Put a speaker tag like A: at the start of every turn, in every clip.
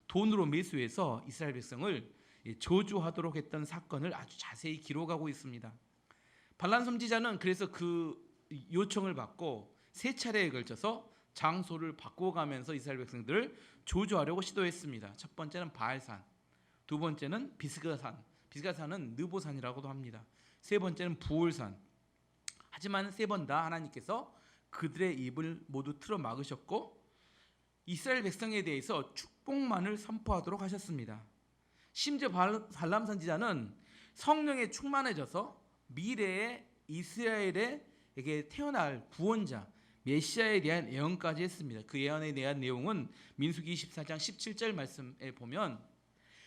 A: 돈으로 매수해서 이스라엘 백성을 저주하도록 했던 사건을 아주 자세히 기록하고 있습니다. 발람 선지자는 그래서 그 요청을 받고 세 차례에 걸쳐서 장소를 바꿔가면서 이스라엘 백성들을 저주하려고 시도했습니다. 첫 번째는 바알산, 두 번째는 비스가산, 비스가산은 느보산이라고도 합니다. 세 번째는 부올산. 하지만 세 번 다 하나님께서 그들의 입을 모두 틀어 막으셨고 이스라엘 백성에 대해서 축복만을 선포하도록 하셨습니다. 심지어 발람 선지자는 성령에 충만해져서 미래의 이스라엘에게 태어날 구원자 메시아에 대한 예언까지 했습니다. 그 예언에 대한 내용은 민수기 24장 17절 말씀에 보면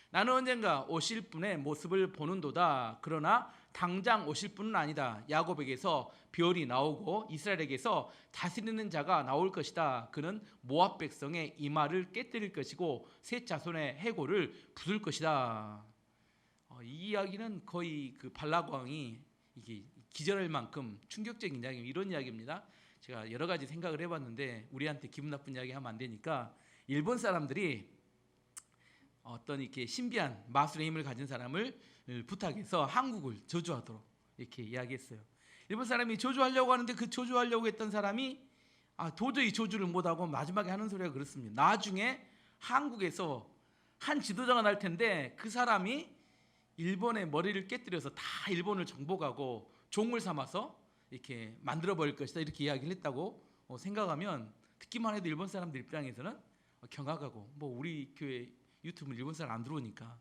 A: 나는 언젠가 오실 분의 모습을 보는도다. 그러나 당장 오실 분은 아니다. 야곱에게서 별이 나오고 이스라엘에게서 다스리는 자가 나올 것이다. 그는 모압 백성의 이마를 깨뜨릴 것이고 셋 자손의 해골을 부술 것이다. 이 이야기는 거의 그 발락 왕이 이게 기절할 만큼 충격적인 이야기, 이런 이야기입니다. 제가 여러 가지 생각을 해봤는데 우리한테 기분 나쁜 이야기 하면 안 되니까 일본 사람들이 어떤 이렇게 신비한 마술의 힘을 가진 사람을 부탁해서 한국을 저주하도록 이렇게 이야기했어요. 일본 사람이 저주하려고 하는데 그 저주하려고 했던 사람이 도저히 저주를 못하고 마지막에 하는 소리가 그렇습니다. 나중에 한국에서 한 지도자가 날 텐데 그 사람이 일본의 머리를 깨뜨려서 다 일본을 정복하고 종을 삼아서 이렇게 만들어 버릴 것이다, 이렇게 이야기를 했다고 생각하면 듣기만 해도 일본 사람들 입장에서는 경악하고, 뭐 우리 교회 유튜브는 일본 사람 안 들어오니까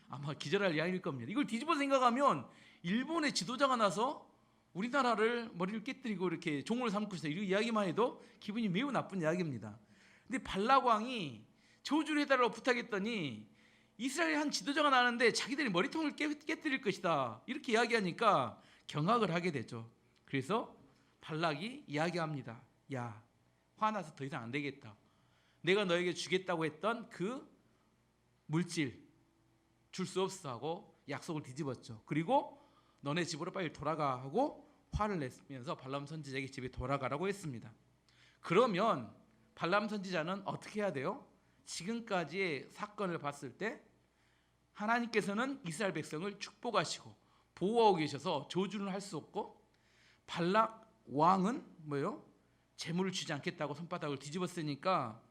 A: 아마 기절할 이야기일 겁니다. 이걸 뒤집어 생각하면 일본의 지도자가 나서 우리나라를 머리를 깨뜨리고 이렇게 종을 삼을 것이다, 이런 이야기만 해도 기분이 매우 나쁜 이야기입니다. 근데 발락 왕이 저주를 해달라고 부탁했더니 이스라엘 한 지도자가 나는데 자기들이 머리통을 깨뜨릴 것이다, 이렇게 이야기하니까 경악을 하게 되죠. 그래서 발락이 이야기합니다. 야, 화나서 더 이상 안 되겠다. 내가 너에게 주겠다고 했던 그 물질 줄 수 없어 하고 약속을 뒤집었죠. 그리고 너네 집으로 빨리 돌아가 하고 화를 내면서 발람 선지자에게 집에 돌아가라고 했습니다. 그러면 발람 선지자는 어떻게 해야 돼요? 지금까지의 사건을 봤을 때 하나님께서는 이스라엘 백성을 축복하시고 보호하고 계셔서 저주는 할 수 없고, 발락 왕은 뭐예요? 재물을 주지 않겠다고 손바닥을 뒤집었으니까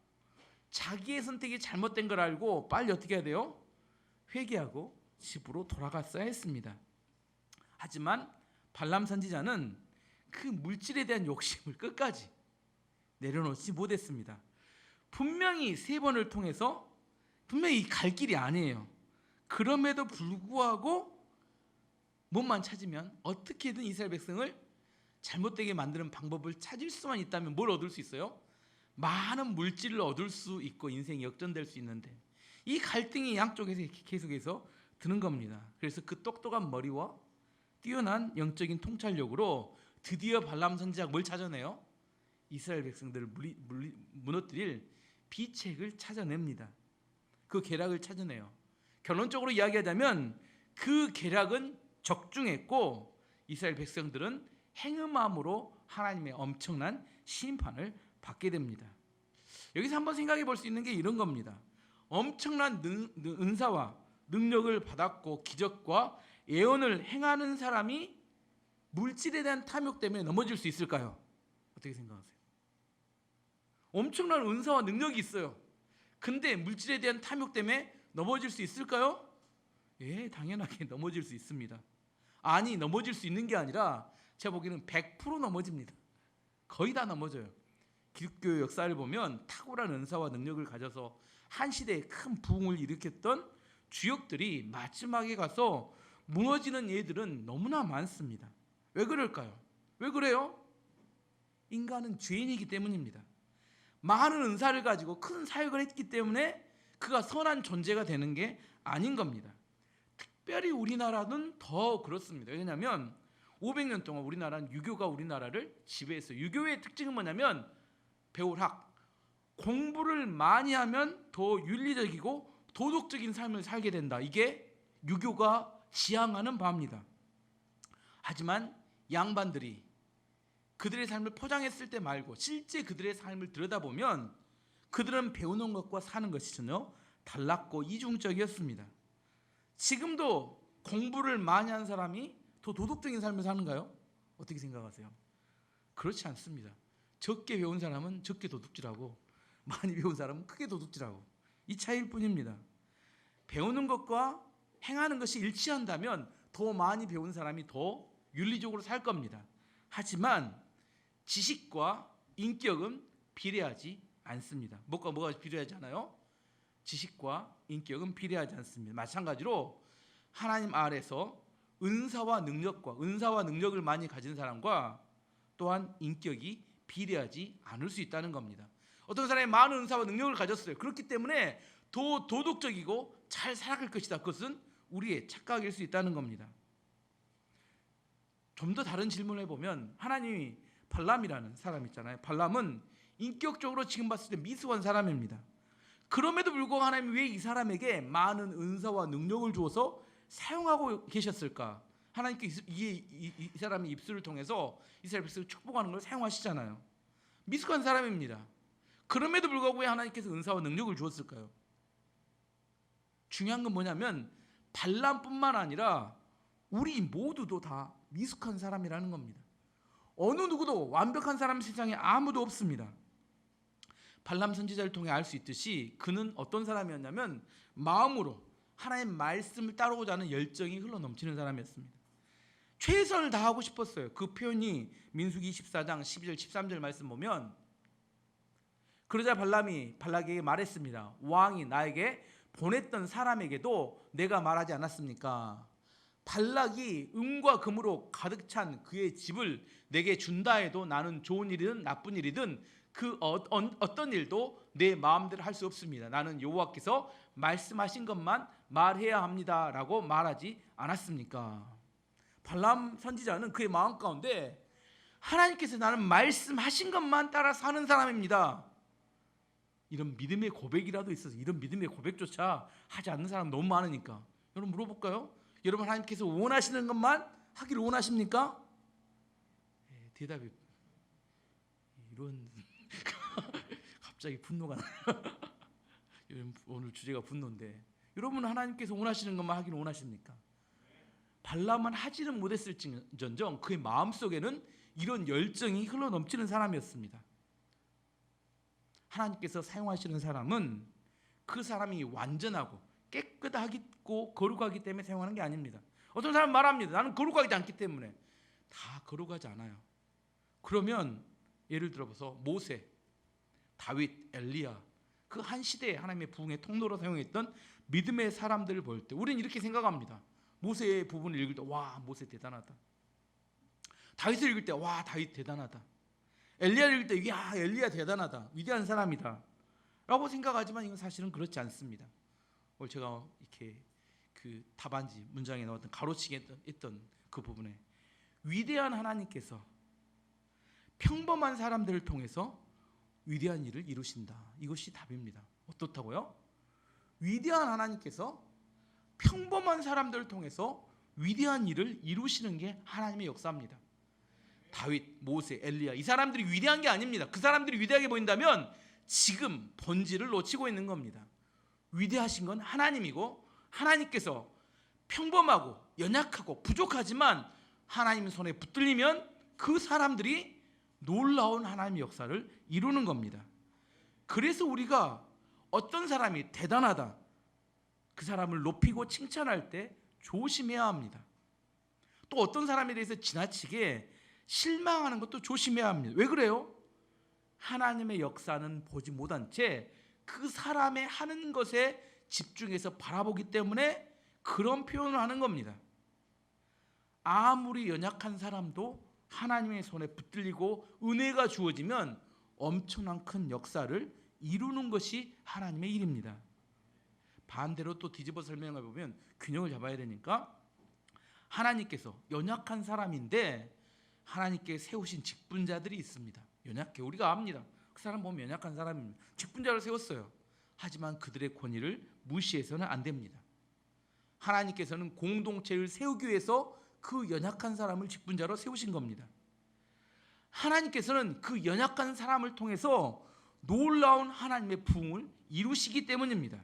A: 자기의 선택이 잘못된 걸 알고 빨리 어떻게 해야 돼요? 회개하고 집으로 돌아갔어야 했습니다. 하지만 발람 선지자는 그 물질에 대한 욕심을 끝까지 내려놓지 못했습니다. 분명히 세 번을 통해서 분명히 갈 길이 아니에요. 그럼에도 불구하고 몸만 찾으면 어떻게든 이스라엘 백성을 잘못되게 만드는 방법을 찾을 수만 있다면 뭘 얻을 수 있어요? 많은 물질을 얻을 수 있고 인생이 역전될 수 있는데 이 갈등이 양쪽에서 계속해서 드는 겁니다. 그래서 그 똑똑한 머리와 뛰어난 영적인 통찰력으로 드디어 발람 선지자가 뭘 찾아내요? 이스라엘 백성들을 무너뜨릴 비책을 찾아냅니다. 그 계략을 찾아내요. 결론적으로 이야기하자면 그 계략은 적중했고 이스라엘 백성들은 행음함으로 하나님의 엄청난 심판을 받게 됩니다. 여기서 한번 생각해 볼 수 있는 게 이런 겁니다. 엄청난 은사와 능력을 받았고 기적과 예언을 행하는 사람이 물질에 대한 탐욕 때문에 넘어질 수 있을까요? 어떻게 생각하세요? 엄청난 은사와 능력이 있어요. 근데 물질에 대한 탐욕 때문에 넘어질 수 있을까요? 예, 당연하게 넘어질 수 있습니다. 아니, 넘어질 수 있는 게 아니라 제가 보기에는 100% 넘어집니다. 거의 다 넘어져요. 기독교 역사를 보면 탁월한 은사와 능력을 가져서 한 시대에 큰 부흥을 일으켰던 주역들이 마지막에 가서 무너지는 예들은 너무나 많습니다. 왜 그럴까요? 왜 그래요? 인간은 죄인이기 때문입니다. 많은 은사를 가지고 큰 사역을 했기 때문에 그가 선한 존재가 되는 게 아닌 겁니다. 특별히 우리나라는 더 그렇습니다. 왜냐하면 500년 동안 우리나라는 유교가 우리나라를 지배했어요. 유교의 특징은 뭐냐면 배울학, 공부를 많이 하면 더 윤리적이고 도덕적인 삶을 살게 된다. 이게 유교가 지향하는 바입니다. 하지만 양반들이 그들의 삶을 포장했을 때 말고 실제 그들의 삶을 들여다보면 그들은 배우는 것과 사는 것이 전혀 달랐고 이중적이었습니다. 지금도 공부를 많이 한 사람이 더 도덕적인 삶을 사는가요? 어떻게 생각하세요? 그렇지 않습니다. 적게 배운 사람은 적게 도둑질하고 많이 배운 사람은 크게 도둑질하고 이 차이일 뿐입니다. 배우는 것과 행하는 것이 일치한다면 더 많이 배운 사람이 더 윤리적으로 살 겁니다. 하지만 지식과 인격은 비례하지 않습니다. 뭐가 비례하지 않아요? 지식과 인격은 비례하지 않습니다. 마찬가지로 하나님 아래서 은사와 능력을 많이 가진 사람과 또한 인격이 비례하지 않을 수 있다는 겁니다. 어떤 사람이 많은 은사와 능력을 가졌어요. 그렇기 때문에 더 도덕적이고 잘 살아갈 것이다. 그것은 우리의 착각일 수 있다는 겁니다. 좀 더 다른 질문을 해보면 하나님이 발람이라는 사람 있잖아요. 발람은 인격적으로 지금 봤을 때 미숙한 사람입니다. 그럼에도 불구하고 하나님이 왜 이 사람에게 많은 은사와 능력을 주어서 사용하고 계셨을까? 하나님께 이 사람의 입술을 통해서 이스라엘 백성을 축복하는 걸 사용하시잖아요. 미숙한 사람입니다. 그럼에도 불구하고 왜 하나님께서 은사와 능력을 주었을까요? 중요한 건 뭐냐면 발람뿐만 아니라 우리 모두도 다 미숙한 사람이라는 겁니다. 어느 누구도 완벽한 사람 세상에 아무도 없습니다. 발람 선지자를 통해 알 수 있듯이 그는 어떤 사람이었냐면 마음으로 하나님의 말씀을 따르고자 하는 열정이 흘러넘치는 사람이었습니다. 최선을 다하고 싶었어요. 그 표현이 민수기 14장 12절 13절 말씀 보면 그러자 발람이 발락에게 말했습니다. 왕이 나에게 보냈던 사람에게도 내가 말하지 않았습니까? 발락이 은과 금으로 가득 찬 그의 집을 내게 준다 해도 나는 좋은 일이든 나쁜 일이든 그 어떤 일도 내 마음대로 할 수 없습니다. 나는 여호와께서 말씀하신 것만 말해야 합니다라고 말하지 않았습니까? 발람 선지자는 그의 마음 가운데 하나님께서 나는 말씀하신 것만 따라 사는 사람입니다. 이런 믿음의 고백이라도 있어서 이런 믿음의 고백조차 하지 않는 사람 너무 많으니까 여러분 물어볼까요? 여러분 하나님께서 원하시는 것만 하기를 원하십니까? 대답이 이런 갑자기 분노가 나요. 오늘 주제가 분노인데 여러분 하나님께서 원하시는 것만 하기를 원하십니까? 발람은 하지는 못했을지언정 그의 마음속에는 이런 열정이 흘러넘치는 사람이었습니다. 하나님께서 사용하시는 사람은 그 사람이 완전하고 깨끗하고 거룩하기 때문에 사용하는 게 아닙니다. 어떤 사람은 말합니다. 나는 거룩하지 않기 때문에. 다 거룩하지 않아요. 그러면 예를 들어서 모세, 다윗, 엘리야 그 한 시대에 하나님의 부흥의 통로로 사용했던 믿음의 사람들을 볼 때 우리는 이렇게 생각합니다. 모세의 부분을 읽을 때 와 모세 대단하다. 다윗을 읽을 때 와 다윗 대단하다. 엘리야를 읽을 때 야 엘리야 대단하다. 위대한 사람이다 라고 생각하지만 이건 사실은 그렇지 않습니다. 오늘 제가 이렇게 그 답안지 문장에 나왔던 가로치기 했던 그 부분에 위대한 하나님께서 평범한 사람들을 통해서 위대한 일을 이루신다. 이것이 답입니다. 어떻다고요? 위대한 하나님께서 평범한 사람들을 통해서 위대한 일을 이루시는 게 하나님의 역사입니다. 다윗, 모세, 엘리야 이 사람들이 위대한 게 아닙니다. 그 사람들이 위대하게 보인다면 지금 본질을 놓치고 있는 겁니다. 위대하신 건 하나님이고 하나님께서 평범하고 연약하고 부족하지만 하나님의 손에 붙들리면 그 사람들이 놀라운 하나님의 역사를 이루는 겁니다. 그래서 우리가 어떤 사람이 대단하다 그 사람을 높이고 칭찬할 때 조심해야 합니다. 또 어떤 사람에 대해서 지나치게 실망하는 것도 조심해야 합니다. 왜 그래요? 하나님의 역사는 보지 못한 채 그 사람의 하는 것에 집중해서 바라보기 때문에 그런 표현을 하는 겁니다. 아무리 연약한 사람도 하나님의 손에 붙들리고 은혜가 주어지면 엄청난 큰 역사를 이루는 것이 하나님의 일입니다. 반대로 또 뒤집어 설명해 보면 균형을 잡아야 되니까 하나님께서 연약한 사람인데 하나님께 세우신 직분자들이 있습니다. 연약해 우리가 압니다. 그 사람 보면 연약한 사람입니다. 직분자를 세웠어요. 하지만 그들의 권위를 무시해서는 안 됩니다. 하나님께서는 공동체를 세우기 위해서 그 연약한 사람을 직분자로 세우신 겁니다. 하나님께서는 그 연약한 사람을 통해서 놀라운 하나님의 부흥을 이루시기 때문입니다.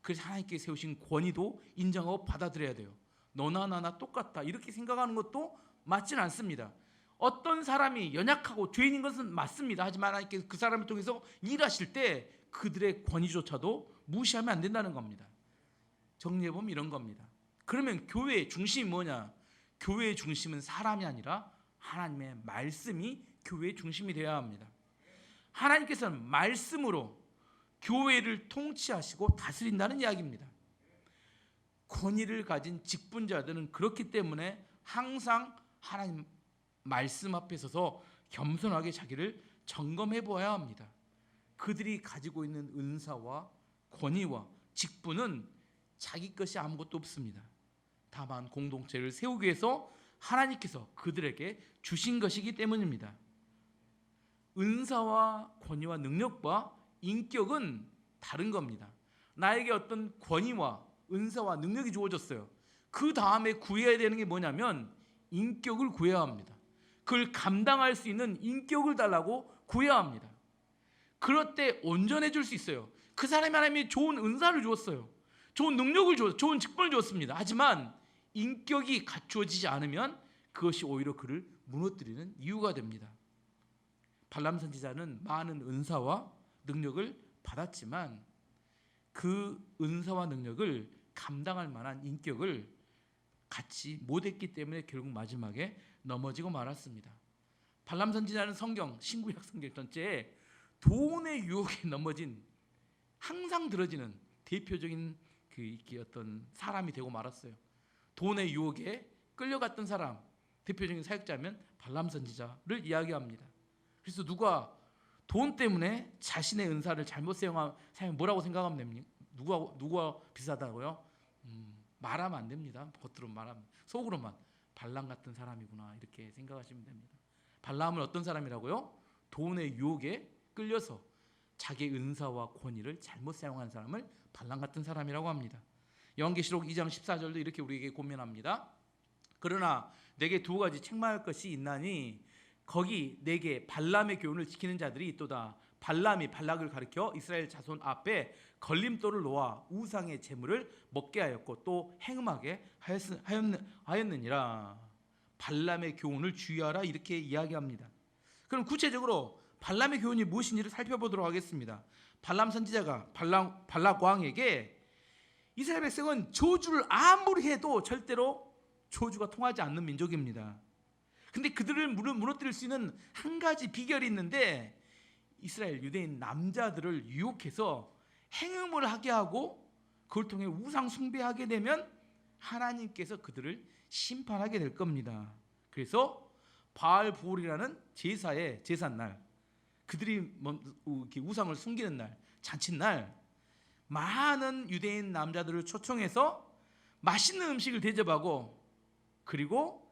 A: 그래서 하나님께 세우신 권위도 인정하고 받아들여야 돼요. 너나 나나 똑같다 이렇게 생각하는 것도 맞지는 않습니다. 어떤 사람이 연약하고 죄인인 것은 맞습니다. 하지만 하나님께서 그 사람을 통해서 일하실 때 그들의 권위조차도 무시하면 안 된다는 겁니다. 정리해보면 이런 겁니다. 그러면 교회의 중심이 뭐냐? 교회의 중심은 사람이 아니라 하나님의 말씀이 교회의 중심이 되어야 합니다. 하나님께서는 말씀으로 교회를 통치하시고 다스린다는 이야기입니다. 권위를 가진 직분자들은 그렇기 때문에 항상 하나님 말씀 앞에 서서 겸손하게 자기를 점검해 보아야 합니다. 그들이 가지고 있는 은사와 권위와 직분은 자기 것이 아무것도 없습니다. 다만 공동체를 세우기 위해서 하나님께서 그들에게 주신 것이기 때문입니다. 은사와 권위와 능력과 인격은 다른 겁니다. 나에게 어떤 권위와 은사와 능력이 주어졌어요. 그 다음에 구해야 되는 게 뭐냐면 인격을 구해야 합니다. 그걸 감당할 수 있는 인격을 달라고 구해야 합니다. 그럴 때 온전해질 수 있어요. 그 사람이 하나님이 좋은 은사를 주었어요. 좋은 능력을 주었어요. 좋은 직분을 주었습니다. 하지만 인격이 갖추어지지 않으면 그것이 오히려 그를 무너뜨리는 이유가 됩니다. 발람 선지자는 많은 은사와 능력을 받았지만 그 은사와 능력을 감당할 만한 인격을 갖지 못했기 때문에 결국 마지막에 넘어지고 말았습니다. 발람 선지자는 성경 신구약 성경 전체에 돈의 유혹에 넘어진 항상 들어지는 대표적인 그 어떤 사람이 되고 말았어요. 돈의 유혹에 끌려갔던 사람 대표적인 사역자면 발람 선지자를 이야기합니다. 그래서 누가 돈 때문에 자신의 은사를 잘못 사용하면 뭐라고 생각하면 됩니까? 누가 비싸다고요? 말하면 안 됩니다. 겉으로 말하면 속으로만 발람 같은 사람이구나 이렇게 생각하시면 됩니다. 발람은 어떤 사람이라고요? 돈의 유혹에 끌려서 자기의 은사와 권위를 잘못 사용한 사람을 발람 같은 사람이라고 합니다. 요한계시록 2장 14절도 이렇게 우리에게 고면합니다. 그러나 내게 두 가지 책망할 것이 있나니 거기 내게 발람의 교훈을 지키는 자들이 있도다. 발람이 발락을 가리켜 이스라엘 자손 앞에 걸림돌을 놓아 우상의 제물을 먹게 하였고 또 행음하게 하였느니라. 발람의 교훈을 주의하라 이렇게 이야기합니다. 그럼 구체적으로 발람의 교훈이 무엇인지를 살펴보도록 하겠습니다. 발람 선지자가 발락 왕에게 이스라엘 백성은 저주를 아무리 해도 절대로 저주가 통하지 않는 민족입니다. 근데 그들을 무너뜨릴 수 있는 한 가지 비결이 있는데 이스라엘 유대인 남자들을 유혹해서 행음을 하게 하고 그걸 통해 우상 숭배하게 되면 하나님께서 그들을 심판하게 될 겁니다. 그래서 바알보울이라는 제사의 제삿날, 그들이 우상을 숨기는 날, 잔칫날 많은 유대인 남자들을 초청해서 맛있는 음식을 대접하고 그리고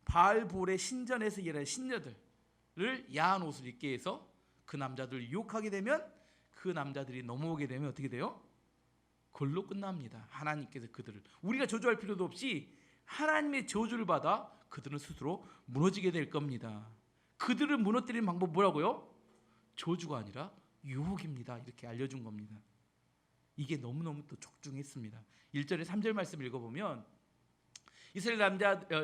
A: 바알볼의 신전에서 일하는 신녀들을 야한 옷을 입게 해서 그 남자들을 유혹하게 되면 그 남자들이 넘어오게 되면 어떻게 돼요? 그걸로 끝납니다. 하나님께서 그들을 우리가 저주할 필요도 없이 하나님의 저주를 받아 그들은 스스로 무너지게 될 겁니다. 그들을 무너뜨리는 방법 뭐라고요? 저주가 아니라 유혹입니다. 이렇게 알려준 겁니다. 이게 너무너무 또 적중했습니다. 1절에 3절 말씀을 읽어보면 이스라엘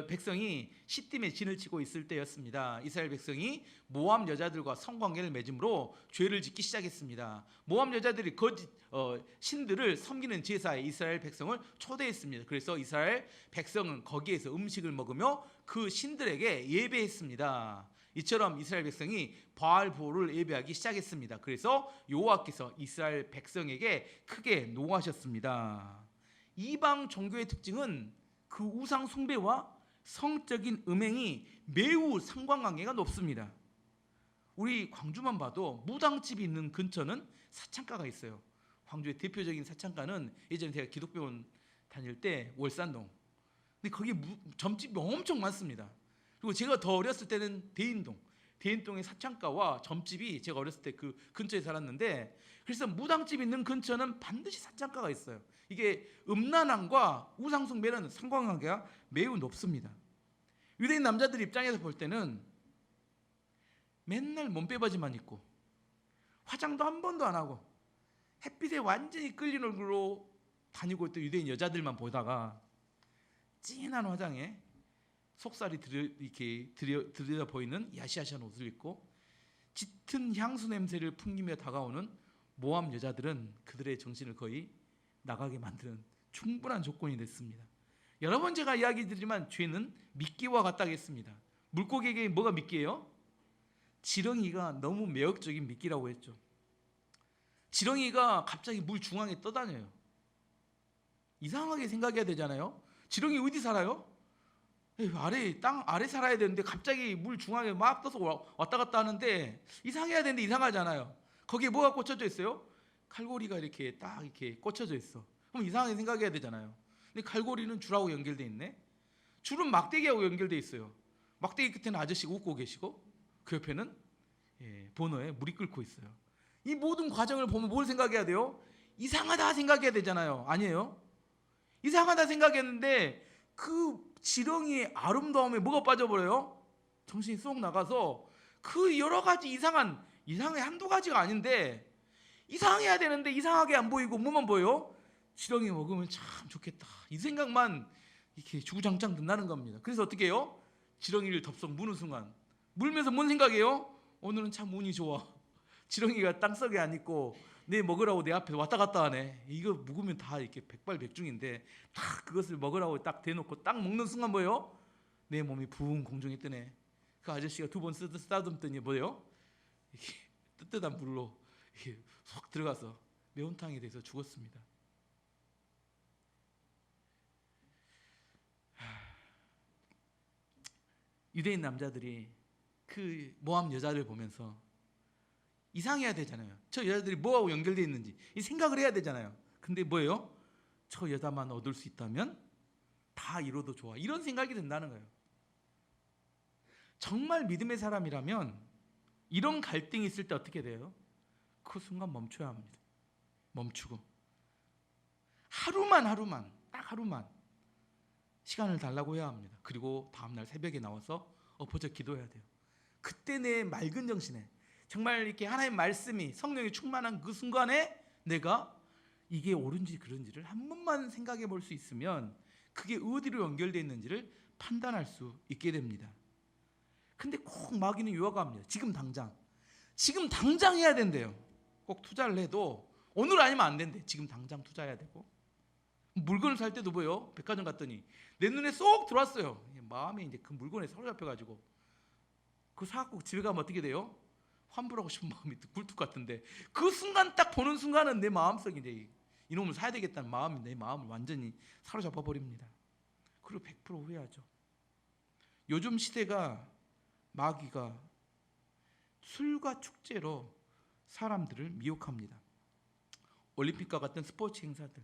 A: 백성이 시딤에 진을 치고 있을 때였습니다. 이스라엘 백성이 모압 여자들과 성관계를 맺음으로 죄를 짓기 시작했습니다. 모압 여자들이 거짓 신들을 섬기는 제사에 이스라엘 백성을 초대했습니다. 그래서 이스라엘 백성은 거기에서 음식을 먹으며 그 신들에게 예배했습니다. 이처럼 이스라엘 백성이 바알보를 예배하기 시작했습니다. 그래서 여호와께서 이스라엘 백성에게 크게 노하셨습니다. 이방 종교의 특징은 그 우상 숭배와 성적인 음행이 매우 상관관계가 높습니다. 우리 광주만 봐도 무당집이 있는 근처는 사창가가 있어요. 광주의 대표적인 사창가는 예전에 제가 기독병원 다닐 때 월산동. 근데 거기 점집이 엄청 많습니다. 그리고 제가 더 어렸을 때는 대인동의 사창가와 점집이 제가 어렸을 때 그 근처에 살았는데 그래서 무당집 있는 근처는 반드시 사창가가 있어요. 이게 음란함과 우상숭배는 상관관계가 매우 높습니다. 유대인 남자들 입장에서 볼 때는 맨날 몸빼바지만 입고 화장도 한 번도 안 하고 햇빛에 완전히 끌린 얼굴로 다니고 있던 유대인 여자들만 보다가 진한 화장에 속살이 들여 보이는 야시아시한 옷을 입고 짙은 향수 냄새를 풍기며 다가오는 모압 여자들은 그들의 정신을 거의 나가게 만드는 충분한 조건이 됐습니다. 여러 번 제가 이야기 드리지만 죄는 미끼와 같다고 했습니다. 물고기에게 뭐가 미끼예요? 지렁이가 너무 매력적인 미끼라고 했죠. 지렁이가 갑자기 물 중앙에 떠다녀요. 이상하게 생각해야 되잖아요. 지렁이 어디 살아요? 땅 아래 살아야 되는데 갑자기 물 중앙에 막 떠서 왔다 갔다 하는데 이상해야 되는데 이상하잖아요. 거기에 뭐가 꽂혀져 있어요? 칼고리가 이렇게 딱 이렇게 꽂혀져 있어. 그럼 이상하게 생각해야 되잖아요. 근데 칼고리는 줄하고 연결돼 있네. 줄은 막대기하고 연결돼 있어요. 막대기 끝에는 아저씨가 웃고 계시고 그 옆에는 버너에 물이 끓고 있어요. 이 모든 과정을 보면 뭘 생각해야 돼요? 이상하다 생각해야 되잖아요. 아니에요? 이상하다 생각했는데 그 지렁이의 아름다움에 뭐가 빠져버려요? 정신이 쏙 나가서 그 여러 가지 이상해 한두 가지가 아닌데 이상해야 되는데 이상하게 안 보이고 뭐만 보여요? 지렁이 먹으면 참 좋겠다 이 생각만 이렇게 주구장창 든다는 겁니다. 그래서 어떻게 해요? 지렁이를 덥석 무는 순간 물면서 뭔 생각해요? 오늘은 참 운이 좋아. 지렁이가 땅속에 안 있고 내 먹으라고 내 앞에 왔다 갔다 하네. 이거 묵으면 다 이렇게 백발백중인데 딱 그것을 먹으라고 딱 대놓고 딱 먹는 순간 뭐예요? 내 몸이 부웅 공중에 뜨네. 그 아저씨가 두 번 쓰다듬더니 뭐예요? 이렇게 뜨뜻한 물로 이렇게 쏙 들어가서 매운탕이 돼서 죽었습니다. 유대인 남자들이 그 모압 여자를 보면서 이상해야 되잖아요. 저 여자들이 뭐하고 연결되어 있는지 이 생각을 해야 되잖아요. 근데 뭐예요? 저 여자만 얻을 수 있다면 다 이뤄도 좋아. 이런 생각이 든다는 거예요. 정말 믿음의 사람이라면 이런 갈등이 있을 때 어떻게 돼요? 그 순간 멈춰야 합니다. 멈추고 딱 하루만 시간을 달라고 해야 합니다. 그리고 다음날 새벽에 나와서 엎어져 기도해야 돼요. 그때 내 맑은 정신에 정말 이렇게 하나님의 말씀이 성령이 충만한 그 순간에 내가 이게 옳은지 그른지를 한 번만 생각해 볼 수 있으면 그게 어디로 연결되어 있는지를 판단할 수 있게 됩니다. 근데 꼭 마귀는 유혹합니다. 지금 당장 해야 된대요. 꼭 투자를 해도 오늘 아니면 안 된대. 지금 당장 투자해야 되고 물건을 살 때도 뭐예요? 백화점 갔더니 내 눈에 쏙 들어왔어요. 마음에 이제 그 물건에 사로잡혀가지고 그거 사갖고 집에 가면 어떻게 돼요? 환불하고 싶은 마음이 굴뚝 같은데 그 순간 딱 보는 순간은 내 마음속에 이제 이놈을 사야 되겠다는 마음이 내 마음을 완전히 사로잡아 버립니다. 그리고 100% 후회하죠. 요즘 시대가 마귀가 술과 축제로 사람들을 미혹합니다. 올림픽과 같은 스포츠 행사들,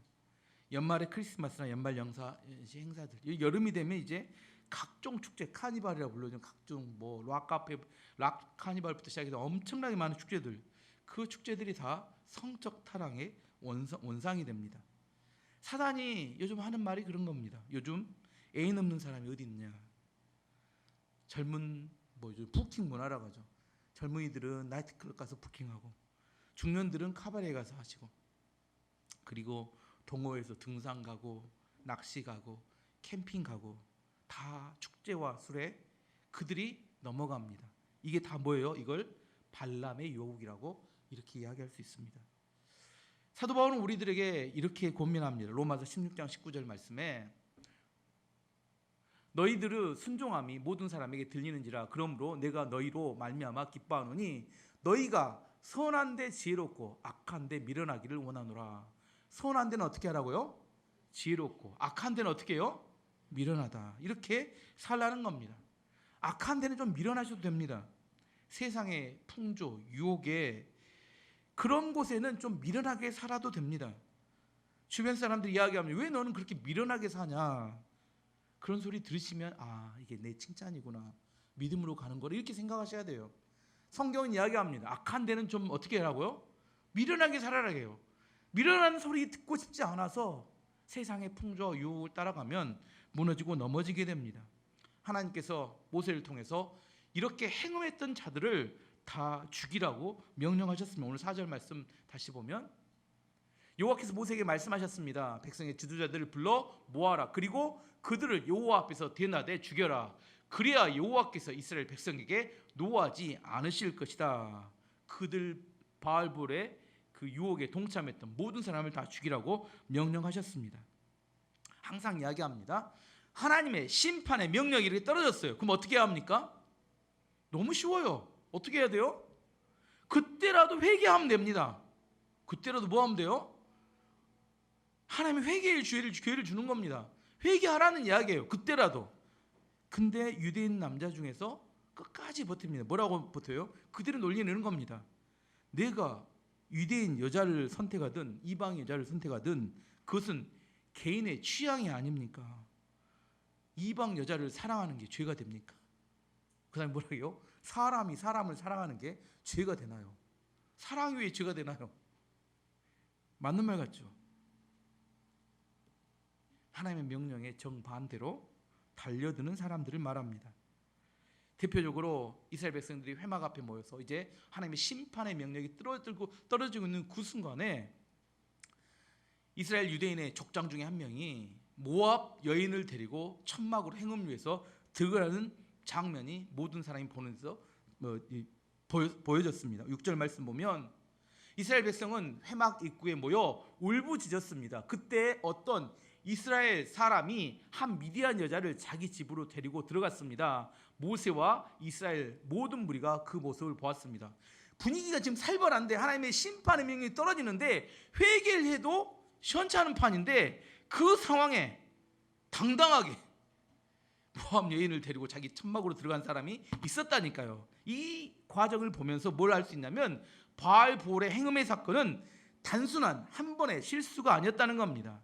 A: 연말에 크리스마스나 연말 영사 행사들, 여름이 되면 이제 각종 축제, 카니발이라고 불러주는 각종 락 카페, 락 카니발부터 시작해서 엄청나게 많은 축제들, 그 축제들이 다 성적 타락의 원상이 됩니다. 사단이 요즘 하는 말이 그런 겁니다. 요즘 애인 없는 사람이 어디 있냐? 젊은 부킹 문화라고 하죠. 젊은이들은 나이트클럽 가서 부킹하고 중년들은 카바레 가서 하시고 그리고 동호회에서 등산 가고 낚시 가고 캠핑 가고 다 축제와 술에 그들이 넘어갑니다. 이게 다 뭐예요? 이걸 발람의 유혹이라고 이렇게 이야기할 수 있습니다. 사도 바울은 우리들에게 이렇게 권면합니다. 로마서 16장 19절 말씀에 너희들의 순종함이 모든 사람에게 들리는지라 그러므로 내가 너희로 말미암아 기뻐하노니 너희가 선한 데 지혜롭고 악한 데 미련하기를 원하노라. 선한 데는 어떻게 하라고요? 지혜롭고 악한 데는 어떻게 해요? 미련하다. 이렇게 살라는 겁니다. 악한 데는 좀 미련하셔도 됩니다. 세상의 풍조, 유혹에 그런 곳에는 좀 미련하게 살아도 됩니다. 주변 사람들이 이야기하면 왜 너는 그렇게 미련하게 사냐? 그런 소리 들으시면 이게 내 칭찬이구나. 믿음으로 가는 거를 이렇게 생각하셔야 돼요. 성경은 이야기합니다. 악한 데는 좀 어떻게 하라고요? 미련하게 살아라 해요. 미련한 소리 듣고 싶지 않아서 세상의 풍조와 유혹을 따라가면 무너지고 넘어지게 됩니다. 하나님께서 모세를 통해서 이렇게 행음했던 자들을 다 죽이라고 명령하셨으면 오늘 4절 말씀 다시 보면 여호와께서 모세에게 말씀하셨습니다. 백성의 지도자들을 불러 모아라. 그리고 그들을 여호와 앞에서 대낮에 죽여라. 그래야 여호와께서 이스라엘 백성에게 노하지 않으실 것이다. 그들 바알볼의 그 유혹에 동참했던 모든 사람을 다 죽이라고 명령하셨습니다. 항상 이야기합니다. 하나님의 심판의 명령이 이렇게 떨어졌어요. 그럼 어떻게 해야 합니까? 너무 쉬워요. 어떻게 해야 돼요? 그때라도 회개하면 됩니다. 그때라도 뭐 하면 돼요? 하나님이 회개의 기회를 주는 겁니다. 회개하라는 이야기예요. 그때라도. 근데 유대인 남자 중에서 끝까지 버팁니다. 뭐라고 버텨요? 그들은 논리내는 겁니다. 내가 유대인 여자를 선택하든 이방 여자를 선택하든 그것은 개인의 취향이 아닙니까? 이방 여자를 사랑하는 게 죄가 됩니까? 그 다음에 뭐라고요? 사람이 사람을 사랑하는 게 죄가 되나요? 사랑이 왜 죄가 되나요? 맞는 말 같죠? 하나님의 명령에 정반대로 달려드는 사람들을 말합니다. 대표적으로 이스라엘 백성들이 회막 앞에 모여서 이제 하나님의 심판의 명령이 떨어지고 있는 그 순간에 이스라엘 유대인의 족장 중에 한 명이 모압 여인을 데리고 천막으로 행음위해서 들어가는 장면이 모든 사람이 보는 데서 보여졌습니다. 6절 말씀 보면 이스라엘 백성은 회막 입구에 모여 울부짖었습니다. 그때 어떤 이스라엘 사람이 한 미디안 여자를 자기 집으로 데리고 들어갔습니다. 모세와 이스라엘 모든 무리가 그 모습을 보았습니다. 분위기가 지금 살벌한데 하나님의 심판의 명령이 떨어지는데 회개를 해도 시원찮은 판인데 그 상황에 당당하게 모압 여인을 데리고 자기 천막으로 들어간 사람이 있었다니까요. 이 과정을 보면서 뭘 알 수 있냐면 바알볼의 행음의 사건은 단순한 한 번의 실수가 아니었다는 겁니다.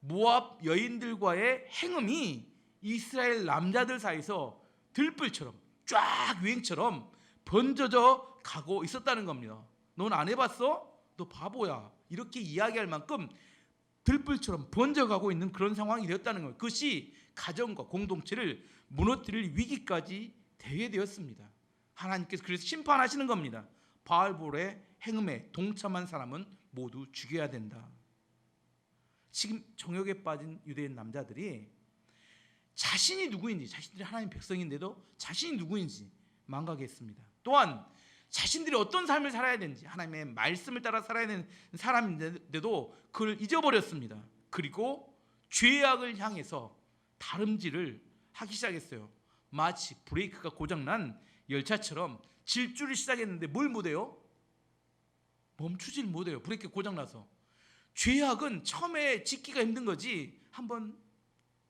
A: 모압 여인들과의 행음이 이스라엘 남자들 사이에서 들불처럼 쫙 유행처럼 번져져 가고 있었다는 겁니다. 넌 안 해봤어? 너 바보야. 이렇게 이야기할 만큼 들불처럼 번져가고 있는 그런 상황이 되었다는 거예요. 그것이 가정과 공동체를 무너뜨릴 위기까지 되게 되었습니다. 하나님께서 그래서 심판하시는 겁니다. 바알볼의 행음에 동참한 사람은 모두 죽여야 된다. 지금 정욕에 빠진 유대인 남자들이 자신이 누구인지, 자신들이 하나님 백성인데도 자신이 누구인지 망각했습니다. 또한 자신들이 어떤 삶을 살아야 되는지, 하나님의 말씀을 따라 살아야 되는 사람인데도 그걸 잊어버렸습니다. 그리고 죄악을 향해서 다름질을 하기 시작했어요. 마치 브레이크가 고장난 열차처럼 질주를 시작했는데 뭘 못해요? 멈추질 못해요. 브레이크 고장나서. 죄악은 처음에 짓기가 힘든 거지 한번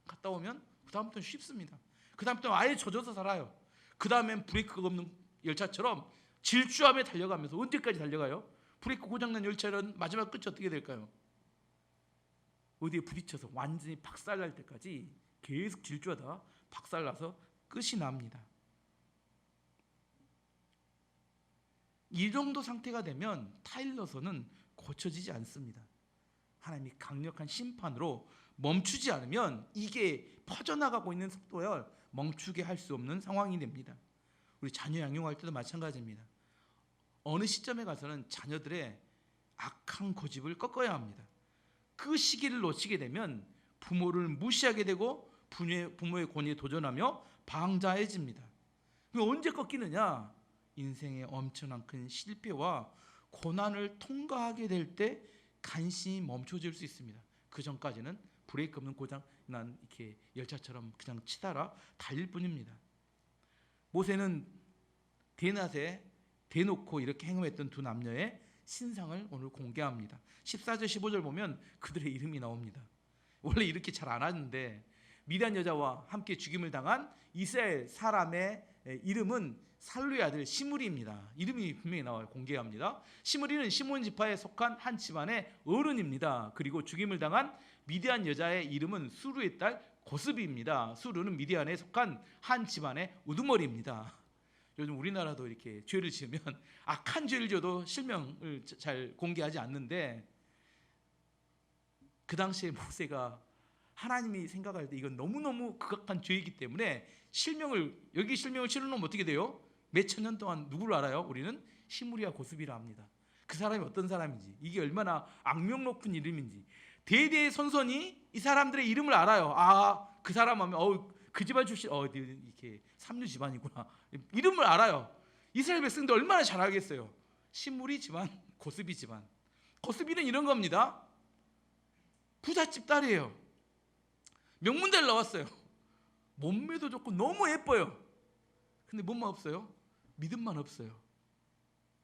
A: 갔다 오면 그 다음부터는 쉽습니다. 그 다음부터는 아예 젖어서 살아요. 그 다음엔 브레이크가 없는 열차처럼 질주하며 달려가면서 언제까지 달려가요? 브레이크 고장난 열차는 마지막 끝이 어떻게 될까요? 어디에 부딪혀서 완전히 박살날 때까지 계속 질주하다 박살나서 끝이 납니다. 이 정도 상태가 되면 타일러서는 고쳐지지 않습니다. 하나님이 강력한 심판으로 멈추지 않으면 이게 퍼져나가고 있는 속도를 멈추게 할 수 없는 상황이 됩니다. 우리 자녀 양육할 때도 마찬가지입니다. 어느 시점에 가서는 자녀들의 악한 고집을 꺾어야 합니다. 그 시기를 놓치게 되면 부모를 무시하게 되고 부모의 권위에 도전하며 방자해집니다. 언제 꺾이느냐? 인생의 엄청난 큰 실패와 고난을 통과하게 될 때 간신히 멈춰질 수 있습니다. 그 전까지는 브레이크 없는 고장 난 이렇게 열차처럼 그냥 치달아 달릴 뿐입니다. 모세는 대낮에 대놓고 이렇게 행음했던 두 남녀의 신상을 오늘 공개합니다. 14절 15절 보면 그들의 이름이 나옵니다. 원래 이렇게 잘 안 하는데 미디안 여자와 함께 죽임을 당한 이스라엘 사람의 이름은 살루의 아들 시므리입니다. 이름이 분명히 나와요. 공개합니다. 시므리는 시몬 지파에 속한 한 집안의 어른입니다. 그리고 죽임을 당한 미디안 여자의 이름은 수루의 딸 고스비입니다. 수루는 미디안에 속한 한 집안의 우두머리입니다. 요즘 우리나라도 이렇게 죄를 지으면 악한 죄를 지어도 실명을 잘 공개하지 않는데 그 당시에 모세가 하나님이 생각할 때 이건 너무너무 극악한 죄이기 때문에 여기 실명을 치르놓으면 어떻게 돼요? 몇 천 년 동안 누구를 알아요? 우리는 시므리와 고스비를 압니다. 그 사람이 어떤 사람인지, 이게 얼마나 악명 높은 이름인지. 대대의 선손이 이 사람들의 이름을 알아요. 아, 그 사람 하면 그 집안 출신 이렇게 삼류 집안이구나. 이름을 알아요. 이스라엘 백성들 얼마나 잘 알겠어요. 시므리 집안, 고스비 집안. 고스비는 이런 겁니다. 부잣집 딸이에요. 명문대를 나왔어요. 몸매도 좋고 너무 예뻐요. 근데 뭐만 없어요? 믿음만 없어요.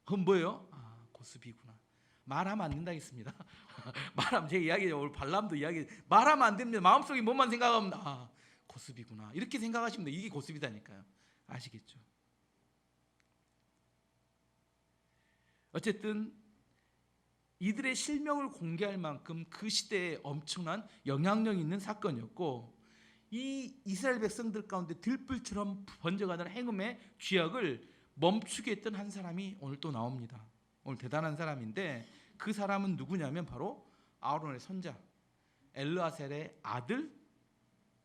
A: 그건 뭐예요? 아, 고스비구나. 말하면 안 된다 했습니다. 말하면 제 이야기, 오늘 발람도 이야기, 말하면 안 됩니다. 마음속에 뭐만 생각하면 아, 고스비구나. 이렇게 생각하시면 돼요. 이게 고스비다니까요. 아시겠죠? 어쨌든 이들의 실명을 공개할 만큼 그 시대에 엄청난 영향력 있는 사건이었고, 이 이스라엘 백성들 가운데 들불처럼 번져가는 행음의 쥐약을 멈추게 했던 한 사람이 오늘 또 나옵니다. 오늘 대단한 사람인데, 그 사람은 누구냐면 바로 아론의 손자 엘르아셀의 아들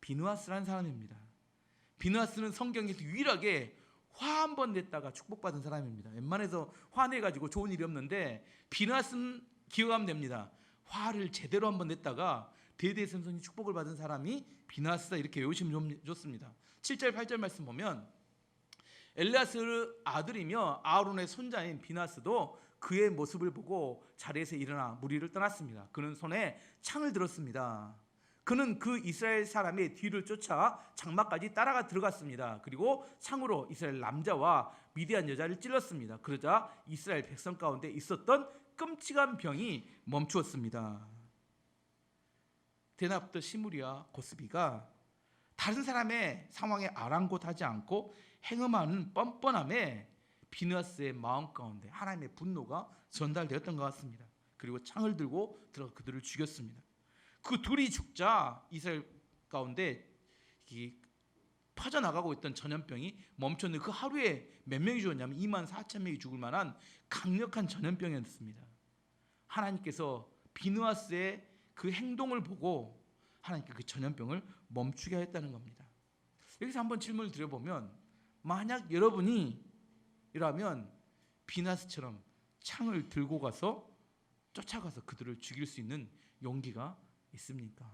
A: 비느하스라는 사람입니다. 비느하스는 성경에서 유일하게 화 한 번 냈다가 축복받은 사람입니다. 웬만해서 화내가지고 좋은 일이 없는데 비느하스는 기억하면 됩니다. 화를 제대로 한 번 냈다가 대대손손이 축복을 받은 사람이 비느하스다, 이렇게 외우시면 좋습니다. 7절 8절 말씀 보면 엘르아셀의 아들이며 아론의 손자인 비느하스도 그의 모습을 보고 자리에서 일어나 무리를 떠났습니다. 그는 손에 창을 들었습니다. 그는 그 이스라엘 사람의 뒤를 쫓아 장막까지 따라가 들어갔습니다. 그리고 창으로 이스라엘 남자와 미디안 여자를 찔렀습니다. 그러자 이스라엘 백성 가운데 있었던 끔찍한 병이 멈추었습니다. 대낮부터 시므리와 고스비가 다른 사람의 상황에 아랑곳하지 않고 행음하는 뻔뻔함에 비느하스의 마음 가운데 하나님의 분노가 전달되었던 것 같습니다. 그리고 창을 들고 들어가 그들을 죽였습니다. 그 둘이 죽자 이스라엘 가운데 퍼져나가고 있던 전염병이 멈췄는데, 그 하루에 몇 명이 죽었냐면 24,000명이 죽을 만한 강력한 전염병이었습니다. 하나님께서 비느하스의 그 행동을 보고 하나님께 그 전염병을 멈추게 했다는 겁니다. 여기서 한번 질문을 드려보면, 만약 여러분이라면 비느하스처럼 창을 들고 가서 쫓아가서 그들을 죽일 수 있는 용기가 있습니까?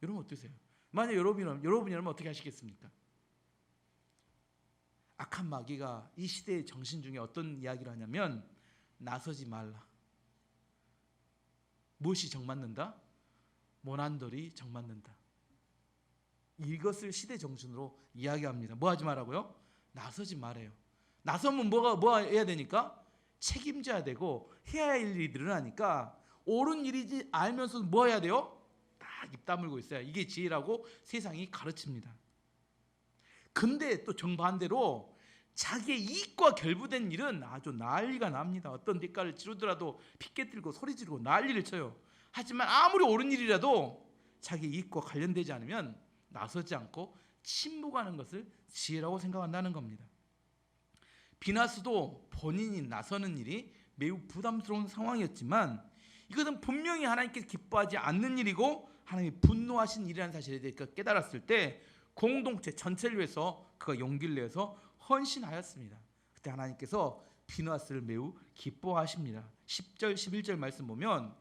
A: 여러분 어떠세요? 만약 여러분이라면 어떻게 하시겠습니까? 악한 마귀가 이 시대의 정신 중에 어떤 이야기를 하냐면 나서지 말라. 무엇이 정맞는다? 모난돌이 정맞는다. 이것을 시대 정신으로 이야기합니다. 뭐 하지 말라고요? 나서지 말아요. 나서면 뭐 해야 되니까? 책임져야 되고 해야 할 일이 늘어나니까 옳은 일이지 알면서 뭐 해야 돼요? 딱 입 다물고 있어야, 이게 지혜라고 세상이 가르칩니다. 근데 또 정반대로 자기의 이익과 결부된 일은 아주 난리가 납니다. 어떤 대가를 치르더라도 핏개 들고 소리 지르고 난리를 쳐요. 하지만 아무리 옳은 일이라도 자기 이익과 관련되지 않으면 나서지 않고 침묵하는 것을 지혜라고 생각한다는 겁니다. 비느하스도 본인이 나서는 일이 매우 부담스러운 상황이었지만 이것은 분명히 하나님께서 기뻐하지 않는 일이고 하나님이 분노하신 일이라는 사실에 대해 깨달았을 때 공동체 전체를 위해서 그가 용기를 내서 헌신하였습니다. 그때 하나님께서 비느하스를 매우 기뻐하십니다. 10절 11절 말씀 보면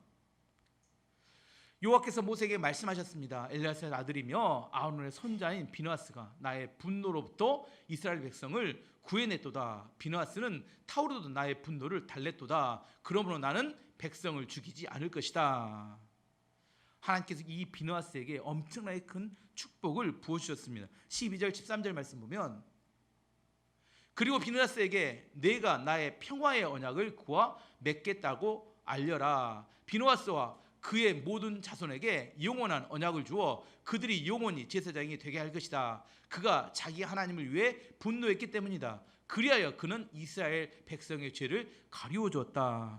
A: 여호와께서 모세에게 말씀하셨습니다. 엘르아셀 아들이며 아론의 손자인 비느하스가 나의 분노로부터 이스라엘 백성을 구해냈도다. 비느하스는 타오르던 나의 분노를 달랬도다. 그러므로 나는 백성을 죽이지 않을 것이다. 하나님께서 이 비느하스에게 엄청나게 큰 축복을 부어주셨습니다. 12절 13절 말씀 보면 그리고 비느하스에게 내가 나의 평화의 언약을 그와 맺겠다고 알려라. 비느하스와 그의 모든 자손에게 영원한 언약을 주어 그들이 영원히 제사장이 되게 할 것이다. 그가 자기 하나님을 위해 분노했기 때문이다. 그리하여 그는 이스라엘 백성의 죄를 가리워 주었다.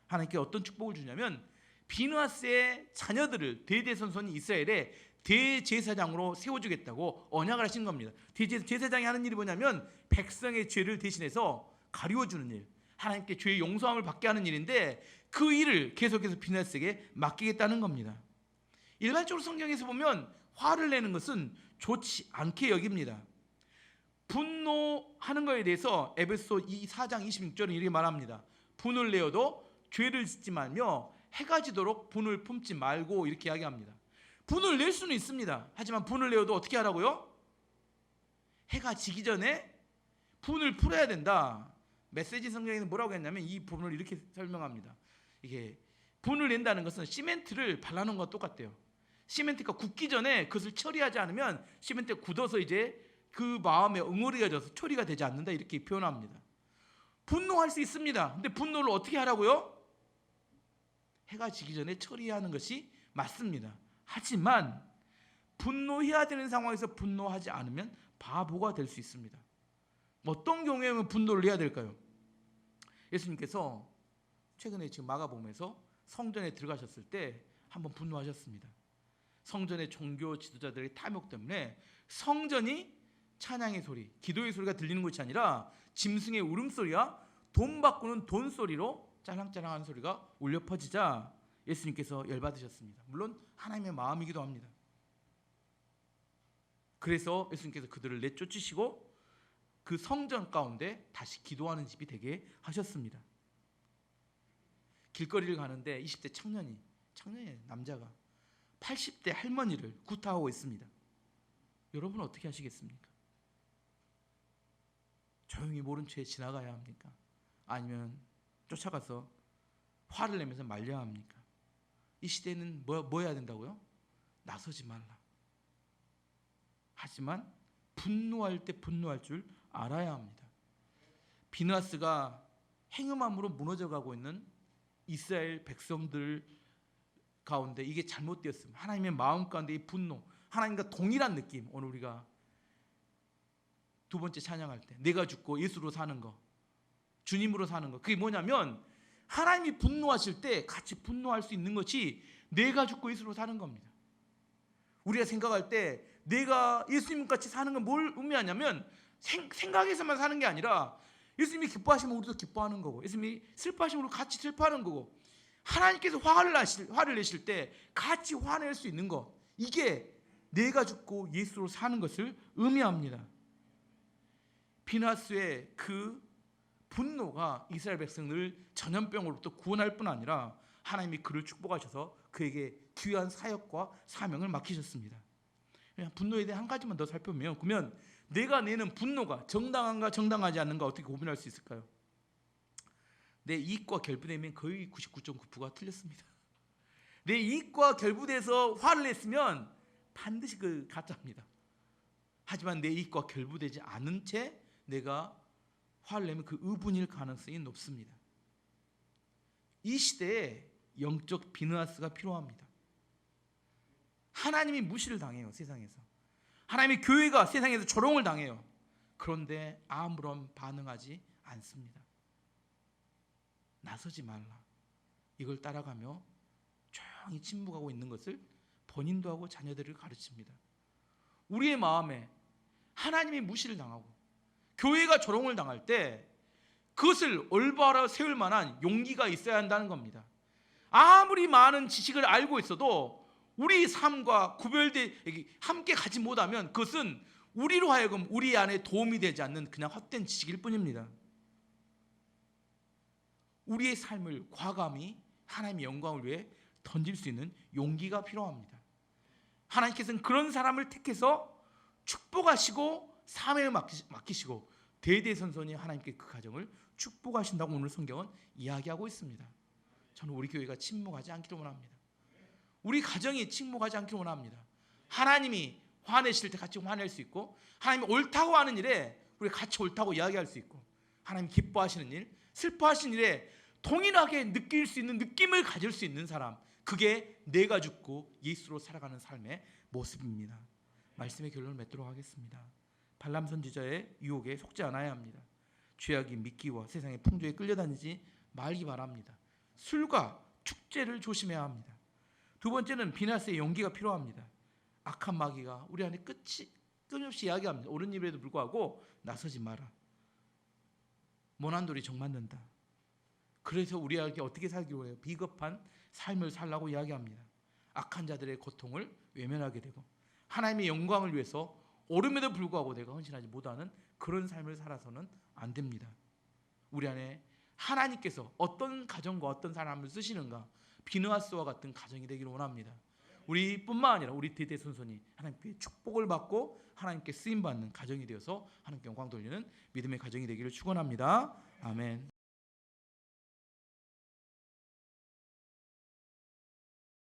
A: 하나님께 어떤 축복을 주냐면 비느하스의 자녀들을 대대손손 이스라엘의 대제사장으로 세워주겠다고 언약을 하신 겁니다. 대제사장이 하는 일이 뭐냐면 백성의 죄를 대신해서 가리워주는 일, 하나님께 죄의 용서함을 받게 하는 일인데 그 일을 계속해서 비느하스에게 맡기겠다는 겁니다. 일반적으로 성경에서 보면 화를 내는 것은 좋지 않게 여깁니다. 분노하는 것에 대해서 에베소 4장 26절은 이렇게 말합니다. 분을 내어도 죄를 짓지 말며 해가 지도록 분을 품지 말고 이렇게 이야기합니다. 분을 낼 수는 있습니다. 하지만 분을 내어도 어떻게 하라고요? 해가 지기 전에 분을 풀어야 된다. 메시지 성경에는 뭐라고 했냐면 이 분을 이렇게 설명합니다. 이게 분을 낸다는 것은 시멘트를 발라놓은 것과 똑같대요. 시멘트가 굳기 전에 그것을 처리하지 않으면 시멘트가 굳어서 이제 그 마음에 응어리가 져서 처리가 되지 않는다 이렇게 표현합니다. 분노할 수 있습니다. 근데 분노를 어떻게 하라고요? 해가 지기 전에 처리하는 것이 맞습니다. 하지만 분노해야 되는 상황에서 분노하지 않으면 바보가 될 수 있습니다. 어떤 경우에는 분노를 해야 될까요? 예수님께서 최근에 지금 마가복음에서 성전에 들어가셨을 때 한번 분노하셨습니다. 성전의 종교 지도자들의 탐욕 때문에 성전이 찬양의 소리, 기도의 소리가 들리는 것이 아니라 짐승의 울음소리와 돈 바꾸는 돈 소리로 짤랑짤랑하는 소리가 울려 퍼지자 예수님께서 열받으셨습니다. 물론 하나님의 마음이기도 합니다. 그래서 예수님께서 그들을 내쫓으시고 그 성전 가운데 다시 기도하는 집이 되게 하셨습니다. 길거리를 가는데 20대 청년이 남자가 80대 할머니를 구타하고 있습니다. 여러분 어떻게 하시겠습니까? 조용히 모른 채 지나가야 합니까? 아니면 쫓아가서 화를 내면서 말려야 합니까? 이 시대는 뭐 해야 된다고요? 나서지 말라. 하지만 분노할 때 분노할 줄 알아야 합니다. 비느하스가 행음함으로 무너져가고 있는 이스라엘 백성들 가운데 이게 잘못되었습니다. 하나님의 마음 가운데 이 분노, 하나님과 동일한 느낌. 오늘 우리가 두 번째 찬양할 때 내가 죽고 예수로 사는 거, 주님으로 사는 거, 그게 뭐냐면 하나님이 분노하실 때 같이 분노할 수 있는 것이 내가 죽고 예수로 사는 겁니다. 우리가 생각할 때 내가 예수님 같이 사는 건 뭘 의미하냐면 생각에서만 사는 게 아니라 예수님이 기뻐하시면 우리도 기뻐하는 거고, 예수님이 슬퍼하시면 우리 같이 슬퍼하는 거고, 하나님께서 화를 내실 때 같이 화낼 수 있는 것, 이게 내가 죽고 예수로 사는 것을 의미합니다. 비느하스의 그 분노가 이스라엘 백성을 전염병으로부터 구원할 뿐 아니라 하나님이 그를 축복하셔서 그에게 귀한 사역과 사명을 맡기셨습니다. 분노에 대해 한 가지만 더 살펴보면, 그러면 내가 내는 분노가 정당한가 정당하지 않는가 어떻게 구분할 수 있을까요? 내 이익과 결부되면 거의 99.9%가 틀렸습니다. 내 이익과 결부돼서 화를 냈으면 반드시 그 가짜입니다. 하지만 내 이익과 결부되지 않은 채 내가 화를 내면 그 의분일 가능성이 높습니다. 이 시대에 영적 비느하스가 필요합니다. 하나님이 무시를 당해요. 세상에서. 하나님의 교회가 세상에서 조롱을 당해요. 그런데 아무런 반응하지 않습니다. 나서지 말라. 이걸 따라가며 조용히 침묵하고 있는 것을 본인도 하고 자녀들을 가르칩니다. 우리의 마음에 하나님이 무시를 당하고 교회가 조롱을 당할 때 그것을 올바로 세울 만한 용기가 있어야 한다는 겁니다. 아무리 많은 지식을 알고 있어도 우리 삶과 함께 가지 못하면 그것은 우리로 하여금 우리 안에 도움이 되지 않는 그냥 헛된 지식일 뿐입니다. 우리의 삶을 과감히 하나님의 영광을 위해 던질 수 있는 용기가 필요합니다. 하나님께서는 그런 사람을 택해서 축복하시고 사명을 맡기시고 대대손손이 하나님께 그 가정을 축복하신다고 오늘 성경은 이야기하고 있습니다. 저는 우리 교회가 침묵하지 않기를 원합니다. 우리 가정이 침묵하지 않기를 원합니다. 하나님이 화내실 때 같이 화낼 수 있고, 하나님이 옳다고 하는 일에 우리 같이 옳다고 이야기할 수 있고, 하나님 기뻐하시는 일, 슬퍼하시는 일에 동일하게 느낄 수 있는 느낌을 가질 수 있는 사람, 그게 내가 죽고 예수로 살아가는 삶의 모습입니다. 말씀의 결론을 맺도록 하겠습니다. 발람 선지자의 유혹에 속지 않아야 합니다. 죄악인 미끼와 세상의 풍조에 끌려다니지 말기 바랍니다. 술과 축제를 조심해야 합니다. 두 번째는 비느하스의 용기가 필요합니다. 악한 마귀가 우리 안에 끊임없이 이야기합니다. 옳은 일에도 불구하고 나서지 마라. 모난돌이 정 맞는다. 그래서 우리에게 어떻게 살기로 해요? 비겁한 삶을 살라고 이야기합니다. 악한 자들의 고통을 외면하게 되고 하나님의 영광을 위해서 옳음에도 불구하고 내가 헌신하지 못하는 그런 삶을 살아서는 안 됩니다. 우리 안에 하나님께서 어떤 가정과 어떤 사람을 쓰시는가, 비느하스와 같은 가정이 되기를 원합니다. 우리뿐만 아니라 우리 대대손손이 하나님께 축복을 받고 하나님께 쓰임 받는 가정이 되어서 하나님께 영광 돌리는 믿음의 가정이 되기를 축원합니다. 아멘.